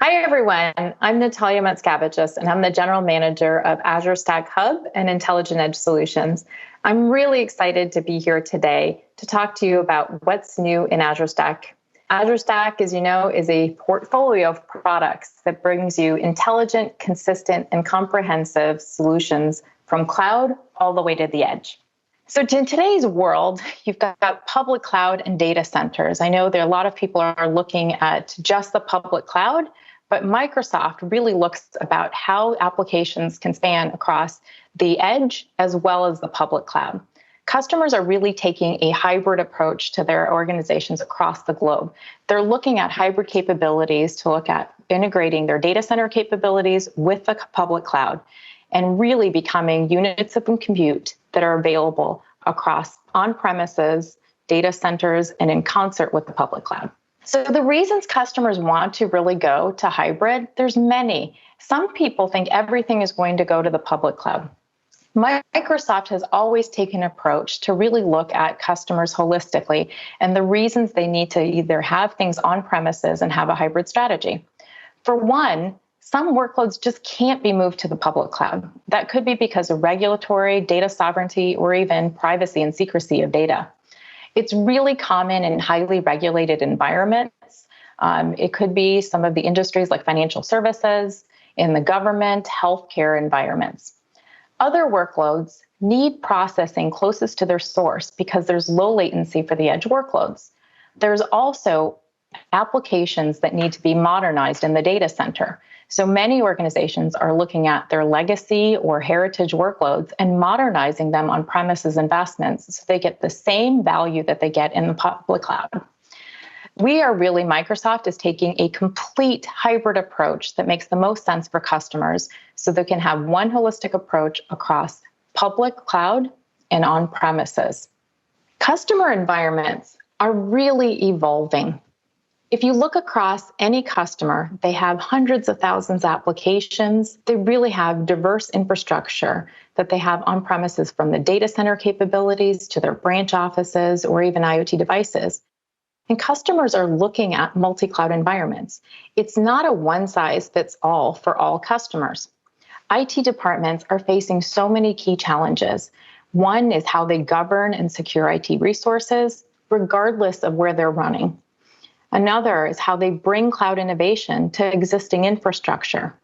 Hi, everyone. I'm Natalia Metskavicius, and I'm the General Manager of Azure Stack Hub and Intelligent Edge Solutions. I'm really excited to be here today to talk to you about what's new in Azure Stack. Azure Stack, as you know, is a portfolio of products that brings you intelligent, consistent, and comprehensive solutions from cloud all the way to the edge. So in today's world, you've got public cloud and data centers. I know there are a lot of people are looking at just the public cloud, but Microsoft really looks about how applications can span across the edge as well as the public cloud. Customers are really taking a hybrid approach to their organizations across the globe. They're looking at hybrid capabilities to look at integrating their data center capabilities with the public cloud and really becoming units of compute that are available across on-premises, data centers, and in concert with the public cloud. So the reasons customers want to really go to hybrid, there's many. Some people think everything is going to go to the public cloud. Microsoft has always taken an approach to really look at customers holistically and the reasons they need to either have things on premises and have a hybrid strategy. For one, some workloads just can't be moved to the public cloud. That could be because of regulatory, data sovereignty, or even privacy and secrecy of data. It's really common in highly regulated environments. It could be some of the industries like financial services, in the government, healthcare environments. Other workloads need processing closest to their source because there's low latency for the edge workloads. There's also applications that need to be modernized in the data center. So many organizations are looking at their legacy or heritage workloads and modernizing them on premises investments so they get the same value that they get in the public cloud. Microsoft is taking a complete hybrid approach that makes the most sense for customers so they can have one holistic approach across public cloud and on premises. Customer environments are really evolving. If you look across any customer, they have hundreds of thousands of applications. They really have diverse infrastructure that they have on premises, from the data center capabilities to their branch offices or even IoT devices. And customers are looking at multi-cloud environments. It's not a one-size-fits-all for all customers. IT departments are facing so many key challenges. One is how they govern and secure IT resources, regardless of where they're running. Another is how they bring cloud innovation to existing infrastructure.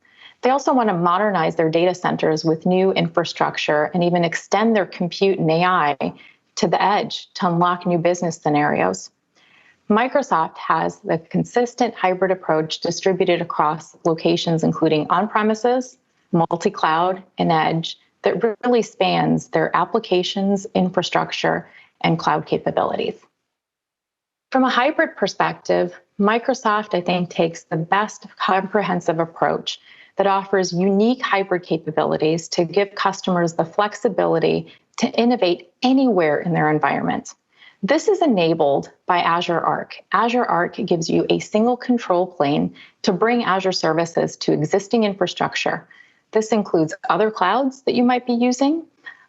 They also want to modernize their data centers with new infrastructure and even extend their compute and AI to the edge to unlock new business scenarios. Microsoft has the consistent hybrid approach distributed across locations, including on-premises, multi-cloud, and edge, that really spans their applications, infrastructure, and cloud capabilities. From a hybrid perspective, Microsoft, I think, takes the best comprehensive approach that offers unique hybrid capabilities to give customers the flexibility to innovate anywhere in their environment. This is enabled by Azure Arc. Azure Arc gives you a single control plane to bring Azure services to existing infrastructure. This includes other clouds that you might be using,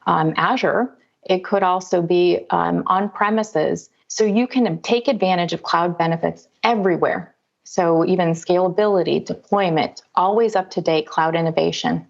Azure. It could also be on premises. So you can take advantage of cloud benefits everywhere. So even scalability, deployment, always up-to-date cloud innovation.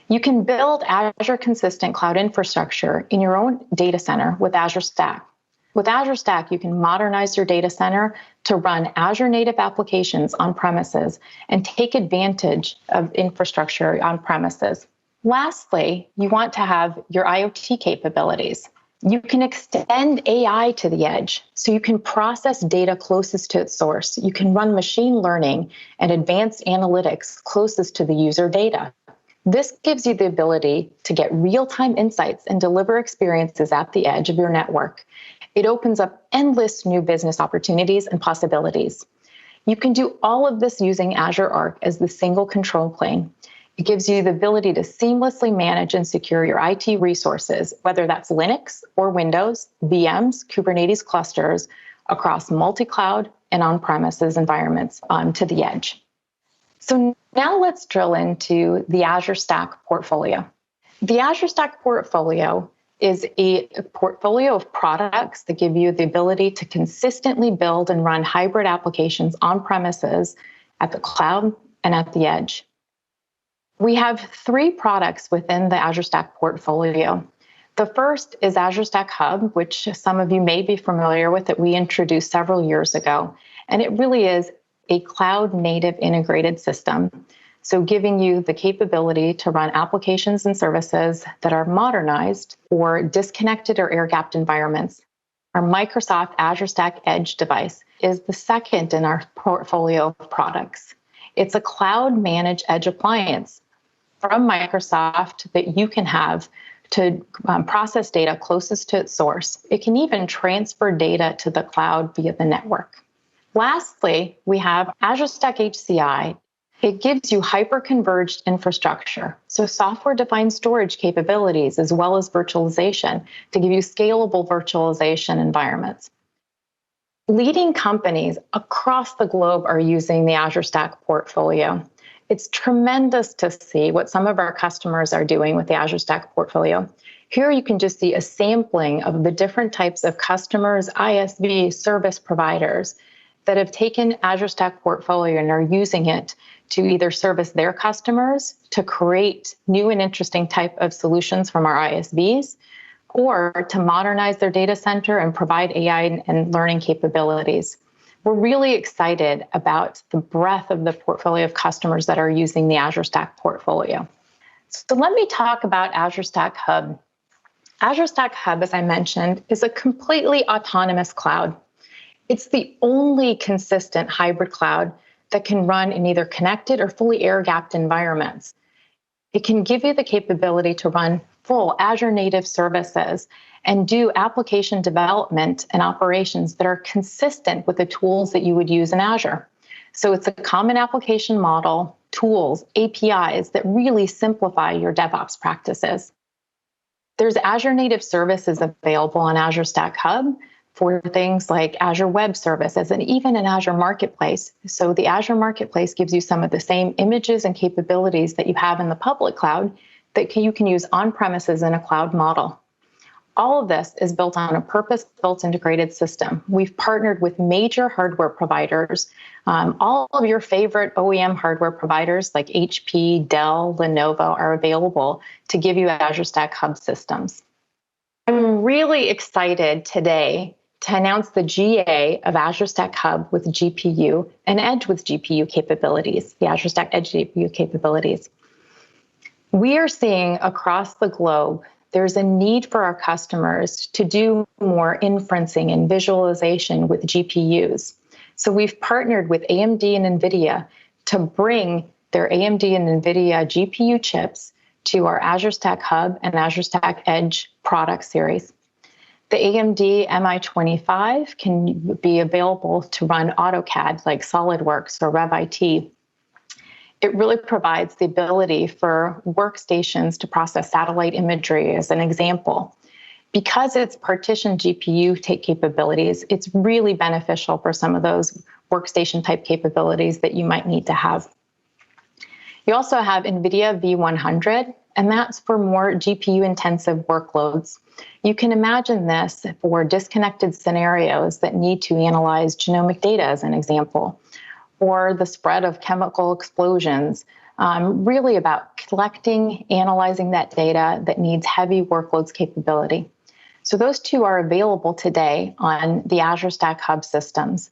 You can build Azure consistent cloud infrastructure in your own data center with Azure Stack. With Azure Stack, you can modernize your data center to run Azure native applications on premises and take advantage of infrastructure on premises. Lastly, you want to have your IoT capabilities. You can extend AI to the edge, so you can process data closest to its source. You can run machine learning and advanced analytics closest to the user data. This gives you the ability to get real-time insights and deliver experiences at the edge of your network. It opens up endless new business opportunities and possibilities. You can do all of this using Azure Arc as the single control plane. It gives you the ability to seamlessly manage and secure your IT resources, whether that's Linux or Windows, VMs, Kubernetes clusters, across multi-cloud and on-premises environments to the edge. So now let's drill into the Azure Stack portfolio. The Azure Stack portfolio is a portfolio of products that give you the ability to consistently build and run hybrid applications on premises at the cloud, and at the edge. We have 3 products within the Azure Stack portfolio. The first is Azure Stack Hub, which some of you may be familiar with, that we introduced several years ago. And it really is a cloud-native integrated system, so giving you the capability to run applications and services that are modernized or disconnected or air-gapped environments. Our Microsoft Azure Stack Edge device is the second in our portfolio of products. It's a cloud-managed edge appliance from Microsoft that you can have to process data closest to its source. It can even transfer data to the cloud via the network. Lastly, we have Azure Stack HCI. It gives you hyperconverged infrastructure, so software-defined storage capabilities as well as virtualization to give you scalable virtualization environments. Leading companies across the globe are using the Azure Stack portfolio. It's tremendous to see what some of our customers are doing with the Azure Stack portfolio. Here you can just see a sampling of the different types of customers, ISV, service providers that have taken Azure Stack portfolio and are using it to either service their customers, to create new and interesting type of solutions from our ISVs, or to modernize their data center and provide AI and learning capabilities. We're really excited about the breadth of the portfolio of customers that are using the Azure Stack portfolio. So let me talk about Azure Stack Hub. Azure Stack Hub, as I mentioned, is a completely autonomous cloud. It's the only consistent hybrid cloud that can run in either connected or fully air-gapped environments. It can give you the capability to run full Azure native services and do application development and operations that are consistent with the tools that you would use in Azure. So it's a common application model, tools, APIs that really simplify your DevOps practices. There's Azure native services available on Azure Stack Hub for things like Azure Web Services and even an Azure Marketplace. So the Azure Marketplace gives you some of the same images and capabilities that you have in the public cloud that you can use on-premises in a cloud model. All of this is built on a purpose-built integrated system. We've partnered with major hardware providers, all of your favorite OEM hardware providers like HP, Dell, Lenovo are available to give you Azure Stack Hub systems. I'm really excited today to announce the GA of Azure Stack Hub with GPU and Edge with GPU capabilities, the Azure Stack Edge GPU capabilities. We are seeing across the globe, there's a need for our customers to do more inferencing and visualization with GPUs. So we've partnered with AMD and NVIDIA to bring their AMD and NVIDIA GPU chips to our Azure Stack Hub and Azure Stack Edge product series. The AMD MI25 can be available to run AutoCAD like SolidWorks or RevIT. It really provides the ability for workstations to process satellite imagery as an example. Because it's partitioned GPU capabilities, it's really beneficial for some of those workstation type capabilities that you might need to have. You also have NVIDIA V100, and that's for more GPU intensive workloads. You can imagine this for disconnected scenarios that need to analyze genomic data as an example, or the spread of chemical explosions, really about collecting, analyzing that data that needs heavy workloads capability. So those two are available today on the Azure Stack Hub systems.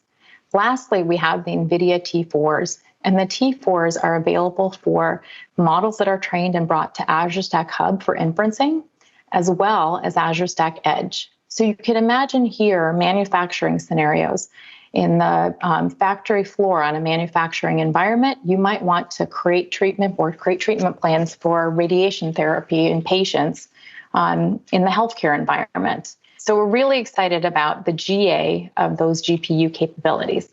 Lastly, we have the NVIDIA T4s, and the T4s are available for models that are trained and brought to Azure Stack Hub for inferencing, as well as Azure Stack Edge. So you can imagine here manufacturing scenarios. In the factory floor on a manufacturing environment, you might want to create treatment plans for radiation therapy in patients in the healthcare environment. So we're really excited about the GA of those GPU capabilities.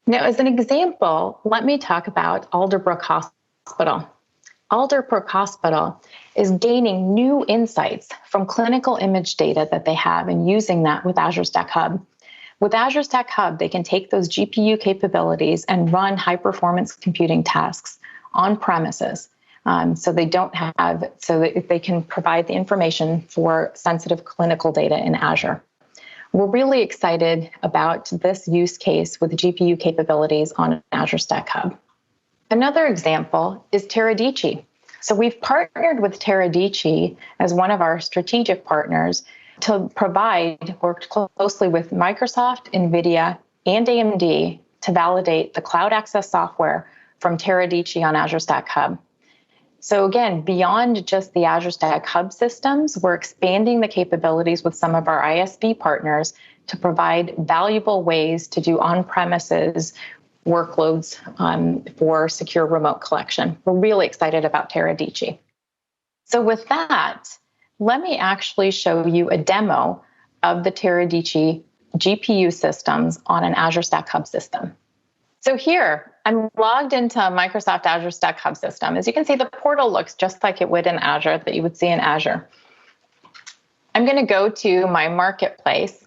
Now, as an example, let me talk about Alderbrook Hospital. Alderbrook Hospital is gaining new insights from clinical image data that they have and using that with Azure Stack Hub. With Azure Stack Hub, they can take those GPU capabilities and run high-performance computing tasks on premises, so that they can provide the information for sensitive clinical data in Azure. We're really excited about this use case with GPU capabilities on Azure Stack Hub. Another example is Teradici. So we've partnered with Teradici as one of our strategic partners to worked closely with Microsoft, NVIDIA, and AMD to validate the cloud access software from Teradici on Azure Stack Hub. So again, beyond just the Azure Stack Hub systems, we're expanding the capabilities with some of our ISV partners to provide valuable ways to do on-premises workloads for secure remote collection. We're really excited about Teradici. So with that, let me actually show you a demo of the Teradici GPU systems on an Azure Stack Hub system. So here, I'm logged into Microsoft Azure Stack Hub system. As you can see, the portal looks just like it would in Azure, that you would see in Azure. I'm going to go to my marketplace,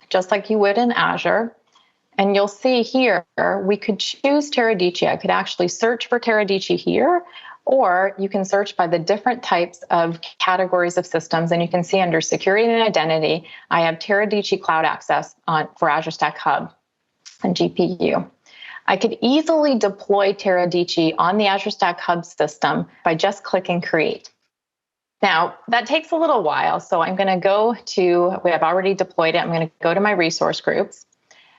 just like you would in Azure. And you'll see here, we could choose Teradici. I could actually search for Teradici here, or you can search by the different types of categories of systems. And you can see under security and identity, I have Teradici Cloud Access for Azure Stack Hub and GPU. I could easily deploy Teradici on the Azure Stack Hub system by just clicking Create. Now, that takes a little while, so I'm going to go to, we have already deployed it, I'm going to go to my resource groups.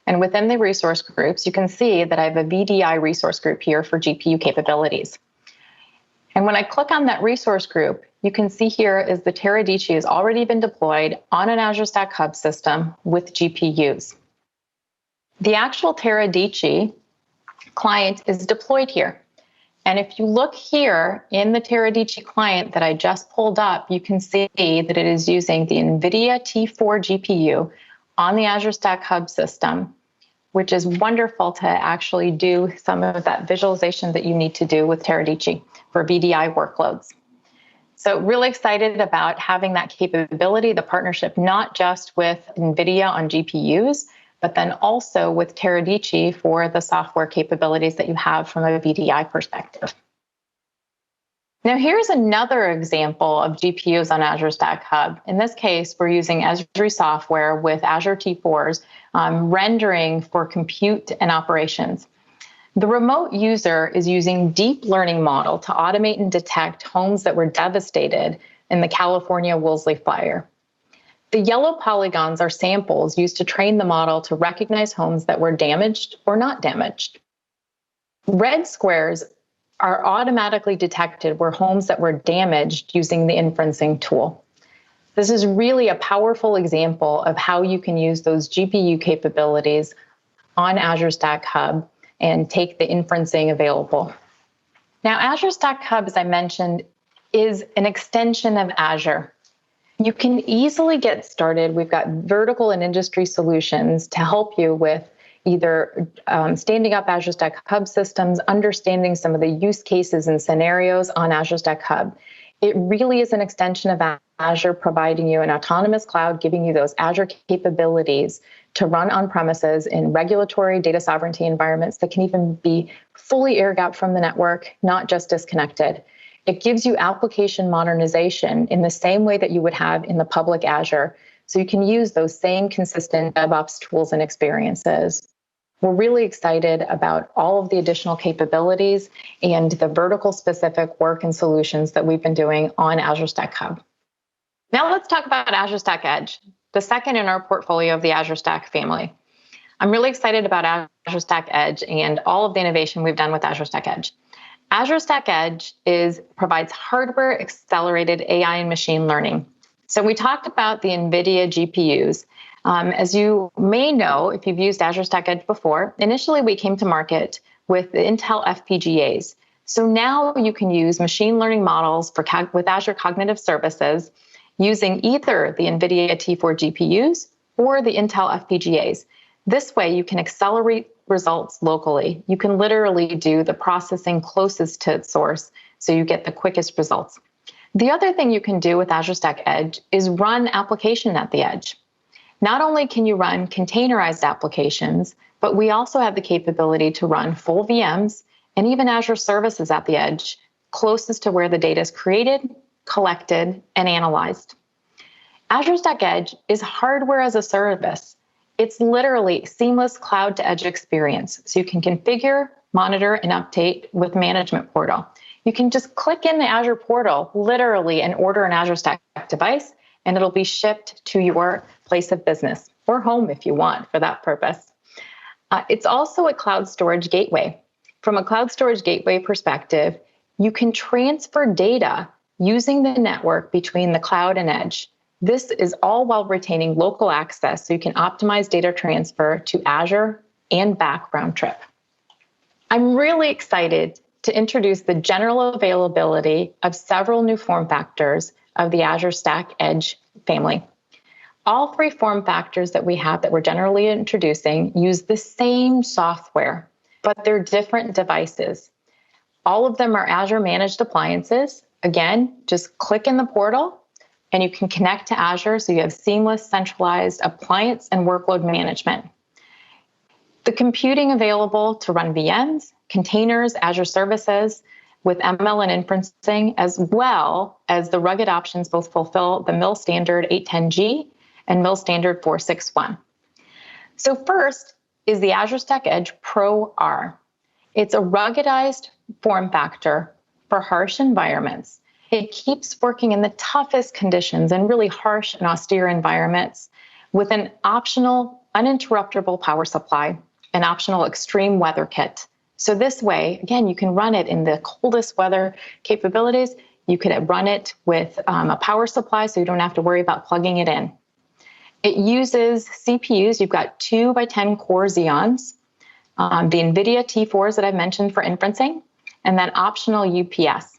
And within the resource groups, you can see that I have a VDI resource group here for GPU capabilities. And when I click on that resource group, you can see here is the Teradici has already been deployed on an Azure Stack Hub system with GPUs. The actual Teradici client is deployed here. And if you look here in the Teradici client that I just pulled up, you can see that it is using the NVIDIA T4 GPU on the Azure Stack Hub system, which is wonderful to actually do some of that visualization that you need to do with Teradici for VDI workloads. So really excited about having that capability, the partnership, not just with NVIDIA on GPUs, but then also with Teradici for the software capabilities that you have from a VDI perspective. Now, here's another example of GPUs on Azure Stack Hub. In this case, we're using Azure software with Azure T4s, rendering for compute and operations. The remote user is using deep learning model to automate and detect homes that were devastated in the California Woolsey fire. The yellow polygons are samples used to train the model to recognize homes that were damaged or not damaged. Red squares are automatically detected were homes that were damaged using the inferencing tool. This is really a powerful example of how you can use those GPU capabilities on Azure Stack Hub and take the inferencing available. Now, Azure Stack Hub, as I mentioned, is an extension of Azure. You can easily get started. We've got vertical and industry solutions to help you with either standing up Azure Stack Hub systems, understanding some of the use cases and scenarios on Azure Stack Hub. It really is an extension of Azure, providing you an autonomous cloud, giving you those Azure capabilities to run on premises in regulatory data sovereignty environments that can even be fully air-gapped from the network, not just disconnected. It gives you application modernization in the same way that you would have in the public Azure, so you can use those same consistent DevOps tools and experiences. We're really excited about all of the additional capabilities and the vertical specific work and solutions that we've been doing on Azure Stack Hub. Now let's talk about Azure Stack Edge, the second in our portfolio of the Azure Stack family. I'm really excited about Azure Stack Edge and all of the innovation we've done with Azure Stack Edge. Azure Stack Edge provides hardware accelerated AI and machine learning. So we talked about the NVIDIA GPUs. As you may know, if you've used Azure Stack Edge before, initially we came to market with the Intel FPGAs. So now you can use machine learning models with Azure Cognitive Services using either the NVIDIA T4 GPUs or the Intel FPGAs. This way you can accelerate results locally. You can literally do the processing closest to its source so you get the quickest results. The other thing you can do with Azure Stack Edge is run application at the edge. Not only can you run containerized applications, but we also have the capability to run full VMs and even Azure services at the edge, closest to where the data is created, collected, and analyzed. Azure Stack Edge is hardware as a service. It's literally seamless cloud to edge experience. So you can configure, monitor, and update with Management Portal. You can just click in the Azure portal, literally, and order an Azure Stack device, and it'll be shipped to your place of business or home if you want for that purpose. It's also a cloud storage gateway. From a cloud storage gateway perspective, you can transfer data using the network between the cloud and edge. This is all while retaining local access, so you can optimize data transfer to Azure and back round trip. I'm really excited to introduce the general availability of several new form factors of the Azure Stack Edge family. All three form factors that we have that we're generally introducing use the same software, but they're different devices. All of them are Azure managed appliances. Again, just click in the portal and you can connect to Azure so you have seamless centralized appliance and workload management. The computing available to run VMs, containers, Azure services with ML and inferencing, as well as the rugged options both fulfill the MIL standard 810G and MIL standard 461. So first is the Azure Stack Edge Pro R. It's a ruggedized form factor for harsh environments. It keeps working in the toughest conditions and really harsh and austere environments with an optional uninterruptible power supply, an optional extreme weather kit. So this way, again, you can run it in the coldest weather capabilities. You could run it with a power supply so you don't have to worry about plugging it in. It uses CPUs. You've got 2 by 10 core Xeons, the NVIDIA T4s that I've mentioned for inferencing, and then optional UPS.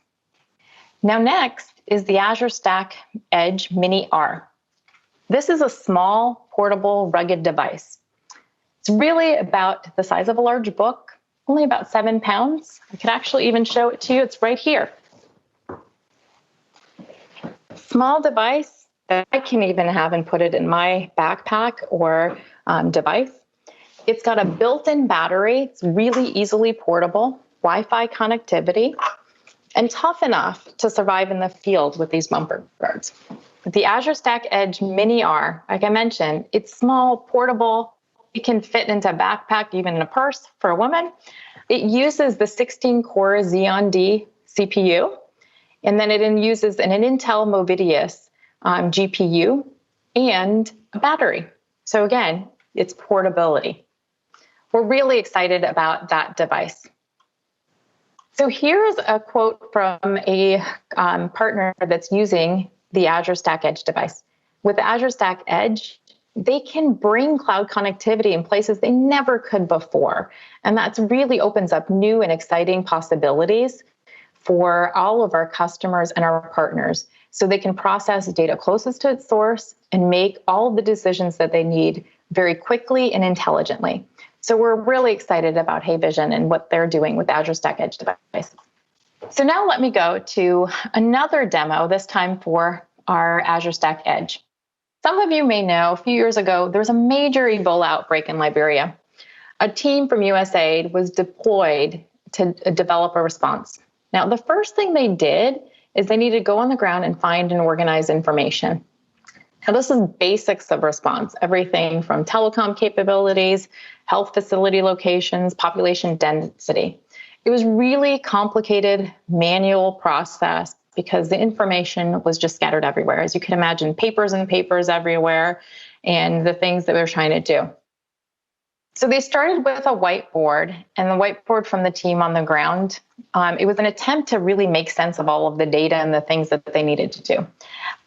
Now next is the Azure Stack Edge Mini R. This is a small, portable, rugged device. It's really about the size of a large book, only about 7 pounds. I could actually even show it to you. It's right here. Small device that I can even have and put it in my backpack or device. It's got a built-in battery. It's really easily portable, Wi-Fi connectivity, and tough enough to survive in the field with these bumper guards. The Azure Stack Edge Mini R, like I mentioned, it's small, portable. It can fit into a backpack, even in a purse for a woman. It uses the 16-core Xeon D CPU, and then it uses an Intel Movidius GPU and a battery. So again, it's portability. We're really excited about that device. So here's a quote from a partner that's using the Azure Stack Edge device. With Azure Stack Edge, they can bring cloud connectivity in places they never could before. And that really opens up new and exciting possibilities for all of our customers and our partners. So they can process data closest to its source and make all of the decisions that they need very quickly and intelligently. So we're really excited about Heyvision and what they're doing with Azure Stack Edge device. So now let me go to another demo, this time for our Azure Stack Edge. Some of you may know a few years ago, there was a major Ebola outbreak in Liberia. A team from USAID was deployed to develop a response. Now, the first thing they did is they needed to go on the ground and find and organize information. Now, this is basics of response, everything from telecom capabilities, health facility locations, population density. It was really complicated manual process because the information was just scattered everywhere. As you can imagine, papers and papers everywhere and the things that we were trying to do. So they started with a whiteboard, and the whiteboard from the team on the ground, it was an attempt to really make sense of all of the data and the things that they needed to do.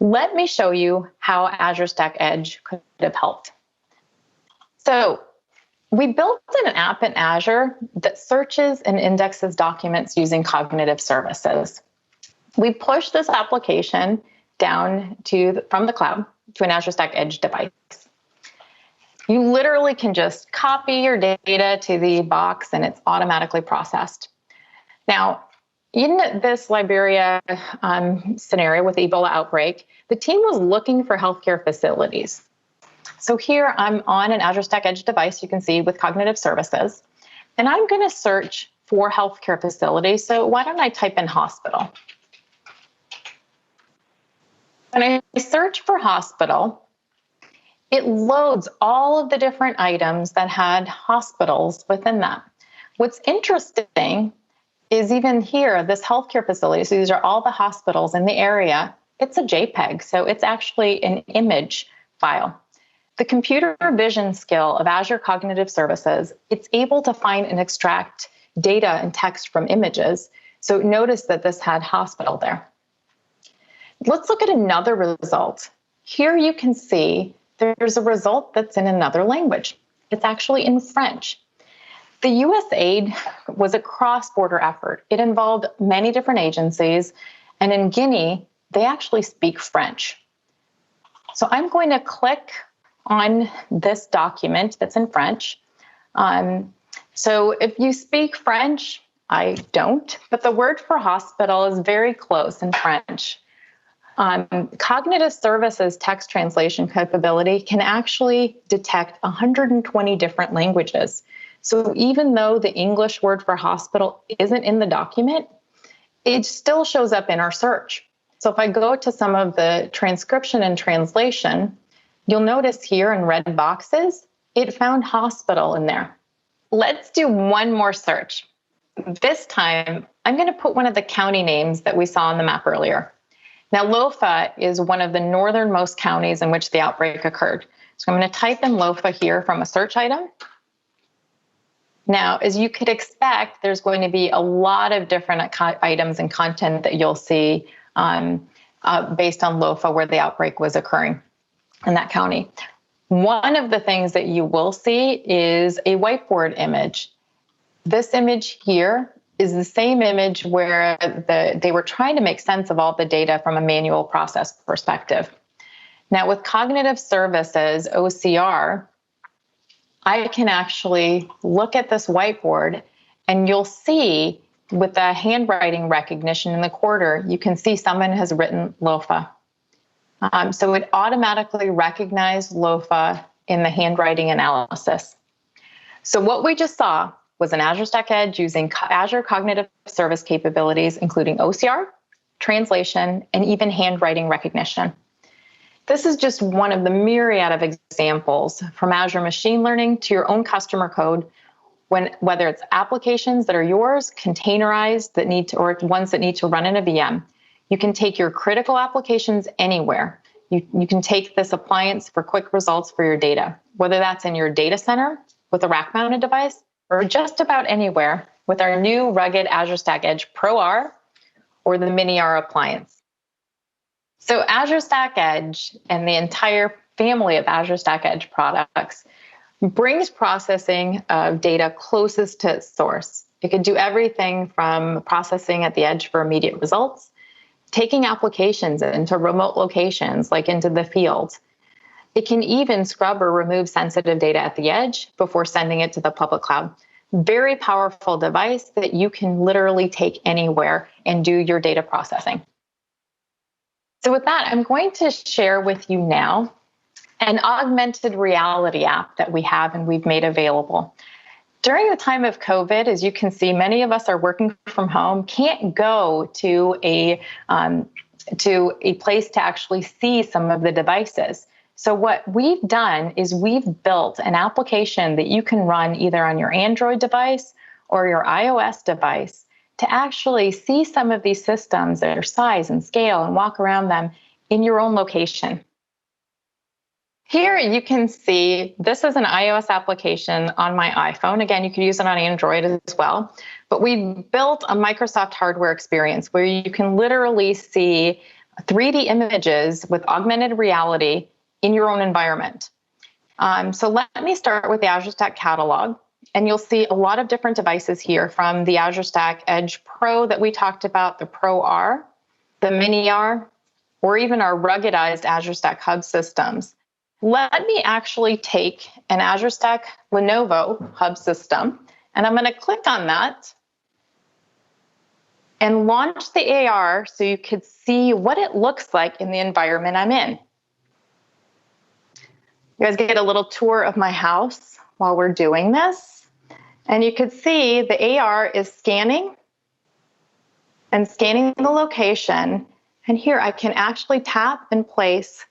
Let me show you how Azure Stack Edge could have helped. So we built an app in Azure that searches and indexes documents using cognitive services. We pushed this application down from the cloud to an Azure Stack Edge device. You literally can just copy your data to the box and it's automatically processed. Now, in this Liberia scenario with the Ebola outbreak, the team was looking for healthcare facilities. So here I'm on an Azure Stack Edge device, you can see, with cognitive services, and I'm going to search for healthcare facilities. So why don't I type in hospital? When I search for hospital, it loads all of the different items that had hospitals within that. What's interesting is even here, this healthcare facility, so these are all the hospitals in the area, it's a JPEG, so it's actually an image file. The computer vision skill of Azure Cognitive Services, it's able to find and extract data and text from images. So notice that this had hospital there. Let's look at another result. Here you can see there's a result that's in another language. It's actually in French. The USAID was a cross-border effort. It involved many different agencies, and in Guinea, they actually speak French. So I'm going to click on this document that's in French. So if you speak French, I don't, but the word for hospital is very close in French. Cognitive Services text translation capability can actually detect 120 different languages. So even though the English word for hospital isn't in the document, it still shows up in our search. So if I go to some of the transcription and translation, you'll notice here in red boxes, it found hospital in there. Let's do one more search. This time, I'm going to put one of the county names that we saw on the map earlier. Now, Lofa is one of the northernmost counties in which the outbreak occurred. So I'm going to type in Lofa here from a search item. Now, as you could expect, there's going to be a lot of different items and content that you'll see based on Lofa where the outbreak was occurring in that county. One of the things that you will see is a whiteboard image. This image here is the same image where they were trying to make sense of all the data from a manual process perspective. Now, with Cognitive Services, OCR, I can actually look at this whiteboard and you'll see with the handwriting recognition in the quarter, you can see someone has written LOFA. So it automatically recognized LOFA in the handwriting analysis. So what we just saw was an Azure Stack Edge using Azure Cognitive Service capabilities, including OCR, translation, and even handwriting recognition. This is just one of the myriad of examples from Azure Machine Learning to your own customer code, whether it's applications that are yours, containerized that need to, or ones that need to run in a VM. You can take your critical applications anywhere. You can take this appliance for quick results for your data, whether that's in your data center with a rack-mounted device or just about anywhere with our new rugged Azure Stack Edge Pro R or the Mini R appliance. So Azure Stack Edge and the entire family of Azure Stack Edge products brings processing of data closest to its source. It can do everything from processing at the edge for immediate results, taking applications into remote locations like into the field. It can even scrub or remove sensitive data at the edge before sending it to the public cloud. Very powerful device that you can literally take anywhere and do your data processing. So with that, I'm going to share with you now an augmented reality app that we have and we've made available. During the time of COVID, as you can see, many of us are working from home, can't go to a place to actually see some of the devices. So what we've done is we've built an application that you can run either on your Android device or your iOS device to actually see some of these systems, their size and scale, and walk around them in your own location. Here you can see this is an iOS application on my iPhone. Again, you could use it on Android as well. But we built a Microsoft hardware experience where you can literally see 3D images with augmented reality in your own environment. So let me start with the Azure Stack catalog. And you'll see a lot of different devices here from the Azure Stack Edge Pro that we talked about, the Pro R, the Mini R, or even our ruggedized Azure Stack Hub systems. Let me actually take an Azure Stack Lenovo Hub system, and I'm going to click on that and launch the AR so you could see what it looks like in the environment I'm in. You guys get a little tour of my house while we're doing this. And you could see the AR is scanning and scanning the location. And here I can actually tap and place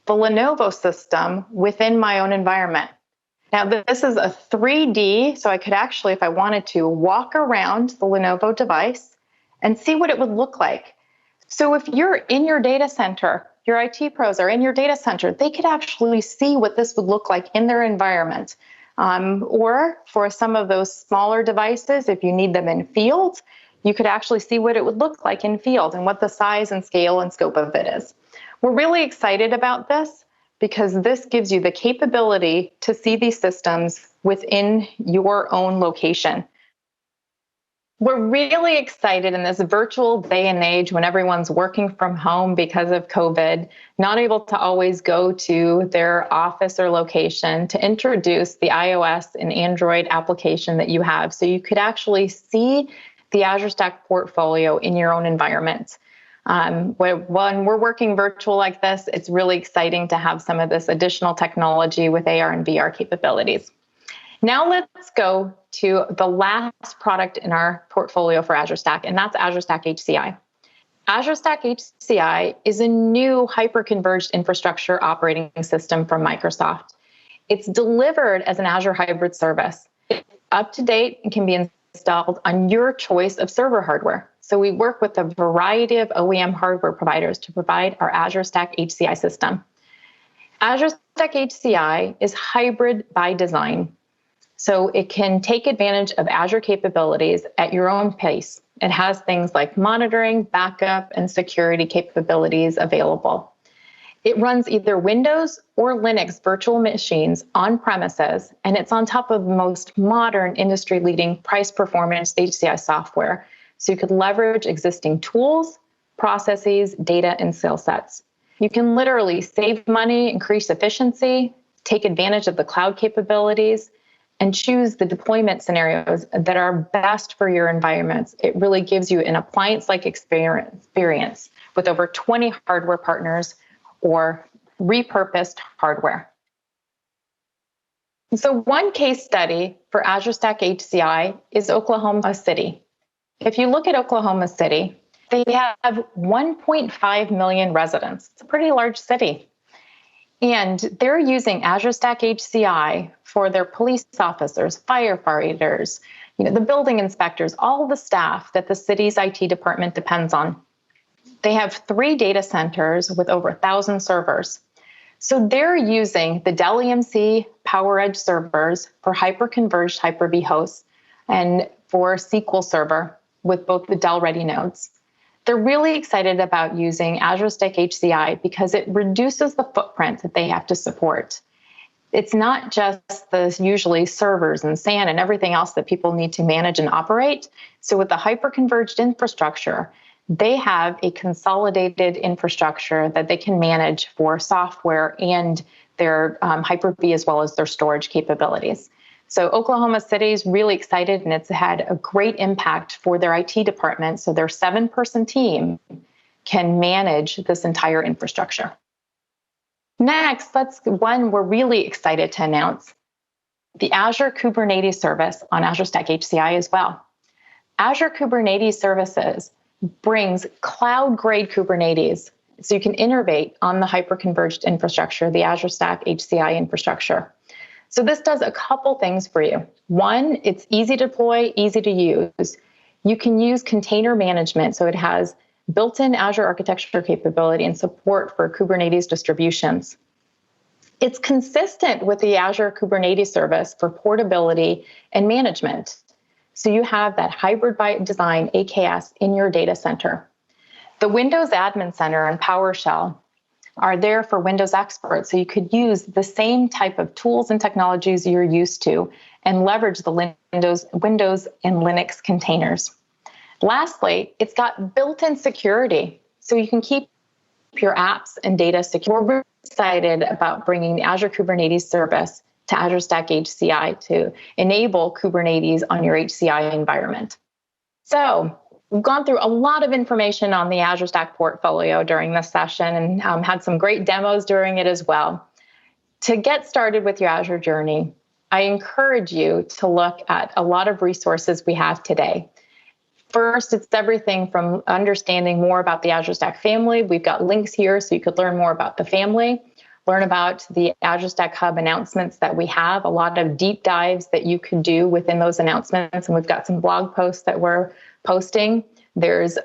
the Lenovo system within my own environment. Now, this is a 3D, so I could actually, if I wanted to, walk around the Lenovo device and see what it would look like. So if you're in your data center, your IT pros are in your data center, they could actually see what this would look like in their environment. Or for some of those smaller devices, if you need them in field, you could actually see what it would look like in field and what the size and scale and scope of it is. We're really excited about this because this gives you the capability to see these systems within your own location. We're really excited in this virtual day and age when everyone's working from home because of COVID, not able to always go to their office or location, to introduce the iOS and Android application that you have so you could actually see the Azure Stack portfolio in your own environment. When we're working virtual like this, it's really exciting to have some of this additional technology with AR and VR capabilities. Now let's go to the last product in our portfolio for Azure Stack, and that's Azure Stack HCI. Azure Stack HCI is a new hyperconverged infrastructure operating system from Microsoft. It's delivered as an Azure hybrid service. It's up to date and can be installed on your choice of server hardware. So we work with a variety of OEM hardware providers to provide our Azure Stack HCI system. Azure Stack HCI is hybrid by design. So it can take advantage of Azure capabilities at your own pace. It has things like monitoring, backup, and security capabilities available. It runs either Windows or Linux virtual machines on premises, and it's on top of the most modern industry-leading price-performance HCI software. So you could leverage existing tools, processes, data, and skill sets. You can literally save money, increase efficiency, take advantage of the cloud capabilities, and choose the deployment scenarios that are best for your environments. It really gives you an appliance-like experience with over 20 hardware partners or repurposed hardware. So one case study for Azure Stack HCI is Oklahoma City. If you look at Oklahoma City, they have 1.5 million residents. It's a pretty large city. And they're using Azure Stack HCI for their police officers, firefighters, the building inspectors, all the staff that the city's IT department depends on. They have 3 data centers with over 1,000 servers. So they're using the Dell EMC PowerEdge servers for hyperconverged Hyper-V hosts and for SQL Server with both the Dell Ready nodes. They're really excited about using Azure Stack HCI because it reduces the footprint that they have to support. It's not just the usually servers and SAN and everything else that people need to manage and operate. So with the hyperconverged infrastructure, they have a consolidated infrastructure that they can manage for software and their Hyper-V as well as their storage capabilities. So Oklahoma City is really excited, and it's had a great impact for their IT department. So their 7-person team can manage this entire infrastructure. Next, one we're really excited to announce, the Azure Kubernetes service on Azure Stack HCI as well. Azure Kubernetes Services brings cloud-grade Kubernetes so you can innovate on the hyperconverged infrastructure, the Azure Stack HCI infrastructure. So this does a couple things for you. One, it's easy to deploy, easy to use. You can use container management, so it has built-in Azure architecture capability and support for Kubernetes distributions. It's consistent with the Azure Kubernetes service for portability and management. So you have that hybrid by design AKS in your data center. The Windows Admin Center and PowerShell are there for Windows experts, so you could use the same type of tools and technologies you're used to and leverage the Windows and Linux containers. Lastly, it's got built-in security, so you can keep your apps and data secure. We're excited about bringing the Azure Kubernetes service to Azure Stack HCI to enable Kubernetes on your HCI environment. So we've gone through a lot of information on the Azure Stack portfolio during this session and had some great demos during it as well. To get started with your Azure journey, I encourage you to look at a lot of resources we have today. First, it's everything from understanding more about the Azure Stack family. We've got links here so you could learn more about the family, learn about the Azure Stack Hub announcements that we have, a lot of deep dives that you can do within those announcements. And we've got some blog posts that we're posting. There's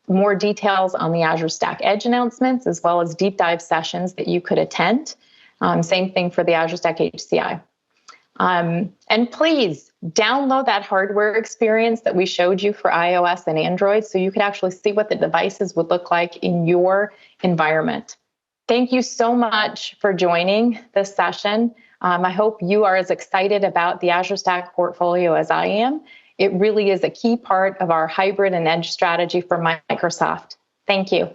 more details on the Azure Stack Edge announcements, as well as deep dive sessions that you could attend. Same thing for the Azure Stack HCI. And please download that hardware experience that we showed you for iOS and Android so you could actually see what the devices would look like in your environment. Thank you so much for joining this session. I hope you are as excited about the Azure Stack portfolio as I am. It really is a key part of our hybrid and edge strategy for Microsoft. Thank you.